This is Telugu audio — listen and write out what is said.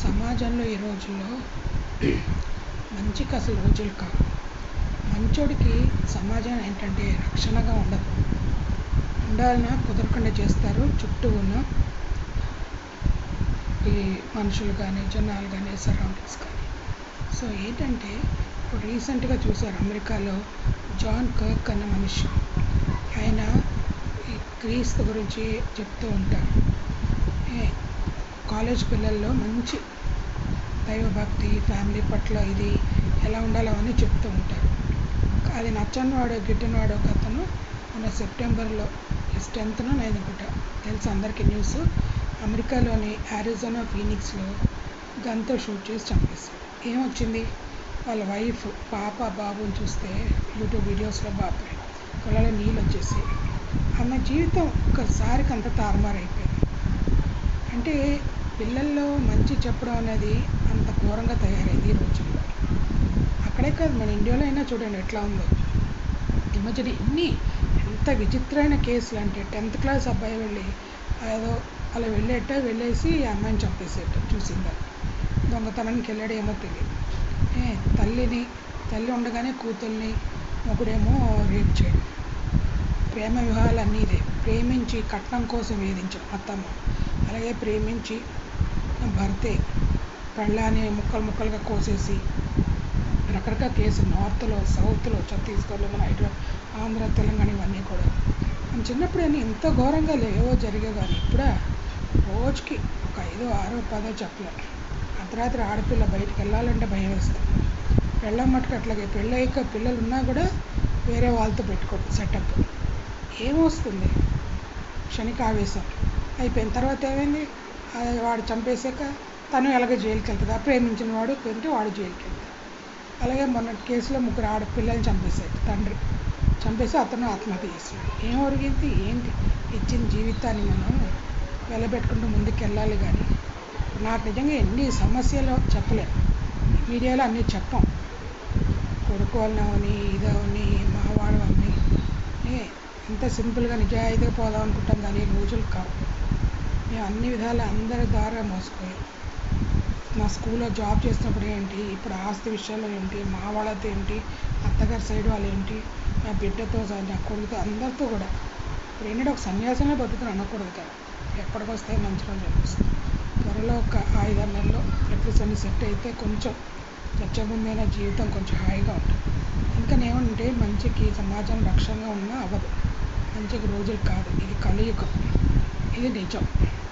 సమాజంలో ఈ రోజుల్లో మంచికి అసలు రోజులు కావు. మంచోడికి సమాజం ఏంటంటే రక్షణగా ఉండదు. ఉండాలన్నా కుదరకుండా చేస్తారు చుట్టూ ఉన్న ఈ మనుషులు కానీ, జనాలు కానీ, సరౌండింగ్స్ కానీ. సో ఏంటంటే ఇప్పుడు రీసెంట్గా చూశారు అమెరికాలో జాన్ కర్క్ అన్న మనిషి. ఆయన ఈ క్రీస్తు గురించి చెప్తూ ఉంటారు. కాలేజ్ పిల్లల్లో మంచి దైవభక్తి, ఫ్యామిలీ పట్ల ఇది ఎలా ఉండాలో అని చెప్తూ ఉంటారు. అది నచ్చనివాడు, గిట్టనివాడు ఒక అతను మన సెప్టెంబర్లో 10th అనుకుంటా, తెలుసు అందరికీ న్యూస్, అమెరికాలోని అరిజోనా ఫీనిక్స్లో గన్తో షూట్ చేసి చంపేశాడు. ఏమొచ్చింది, వాళ్ళ వైఫ్, పాప, బాబుని చూస్తే యూట్యూబ్ వీడియోస్లో బాబాయ్ కళ్ళలో నీళ్ళు వచ్చేసి ఆమె జీవితం ఒక్కసారికి అంత తారుమారైపోయింది. అంటే పిల్లల్లో మంచి చెప్పడం అనేది అంత ఘోరంగా తయారైంది ఈ రోజుల్లో. అక్కడే కాదు, మన ఇండియాలో అయినా చూడండి ఎట్లా ఉందో. ఈ మధ్యన ఎంత విచిత్రమైన కేసులు అంటే 10th క్లాస్ అబ్బాయి వెళ్ళి ఏదో అలా వెళ్ళేసి ఆ అమ్మాయిని చంపేసేట చూసిందా. దొంగతనానికి వెళ్ళాడు ఏమో తెలియదు. తల్లి ఉండగానే కూతుర్ని మొగుడేమో రేప్ చేయడం. ప్రేమ వివాహాలు అన్నీ ఇదే. ప్రేమించి కట్నం కోసం వేధించడం అత్తమ్మ, అలాగే ప్రేమించి భర్తే పెళ్ళాన్ని ముక్కలుగా కోసేసి రకరకాల కేసులు నార్త్లో, సౌత్లో, ఛత్తీస్గఢ్లో, మన హైదరాబాద్, ఆంధ్ర, తెలంగాణ ఇవన్నీ కూడా. మనం చిన్నప్పుడు అన్నీ ఇంత ఘోరంగా లేవో జరిగే, కానీ ఇప్పుడు రోజుకి ఒక 5, 6, 10 చెప్పలేం. అర్ధరాత్రి ఆడపిల్ల బయటికి వెళ్ళాలంటే భయం వేస్తుంది. పెళ్ళం మటుకు అట్లాగే, పెళ్ళయ్యాక పిల్లలు ఉన్నా కూడా వేరే వాళ్ళతో పెట్టుకోవడం సెటప్. ఏమొస్తుంది, క్షణిక ఆవేశం అయిపోయిన తర్వాత ఏమైంది, వాడు చంపేశాక తను ఎలాగో జైలుకి వెళ్తుంది. ఆ ప్రేమించిన వాడు వాడు జైలుకి వెళ్తాడు. అలాగే మొన్న కేసులో 3 ఆడపిల్లల్ని చంపేశాడు తండ్రి. చంపేసి అతను ఆత్మహత్య చేస్తున్నాడు. ఏం ఒరిగింది, ఏంటి, ఇచ్చిన జీవితాన్ని మనం వెలబెట్టుకుంటూ ముందుకు వెళ్ళాలి. కానీ నాకు నిజంగా ఎన్ని సమస్యలు చెప్పలేము, మీడియాలో అన్నీ చెప్పాం. కొడుకు వాళ్ళని ఇదవని మావాడు అని ఎంత సింపుల్గా నిజాయితీగా పోదాం అనుకుంటాం, కానీ రోజులు కావు. మేము అన్ని విధాలు అందరి ద్వారా మోసపోయాం. నా స్కూల్లో జాబ్ చేసినప్పుడు ఏంటి, ఇప్పుడు ఆస్తి విషయాల్లో ఏంటి, మా వాళ్ళతో ఏంటి, అత్తగారి సైడ్ వాళ్ళు ఏంటి, నా బిడ్డతో, నా కొడుకుతో, అందరితో కూడా. ఇప్పుడు ఏంటంటే ఒక సన్యాసంలో బతుకుని అనకూడదు కదా, ఎప్పటికొస్తే మంచి రోజు అనిపిస్తుంది. త్వరలో ఒక 5-6 నెలల్లో అట్లీస్ట్ అన్ని సెట్ అయితే కొంచెం చచ్చబుందైన జీవితం కొంచెం హాయిగా ఉంటుంది. అందుకని ఏమంటే మంచికి సమాజం రక్షణగా ఉన్నా అవ్వదు. మంచికి రోజులు కాదు, ఇది కలియుగం, ఇది నిజం.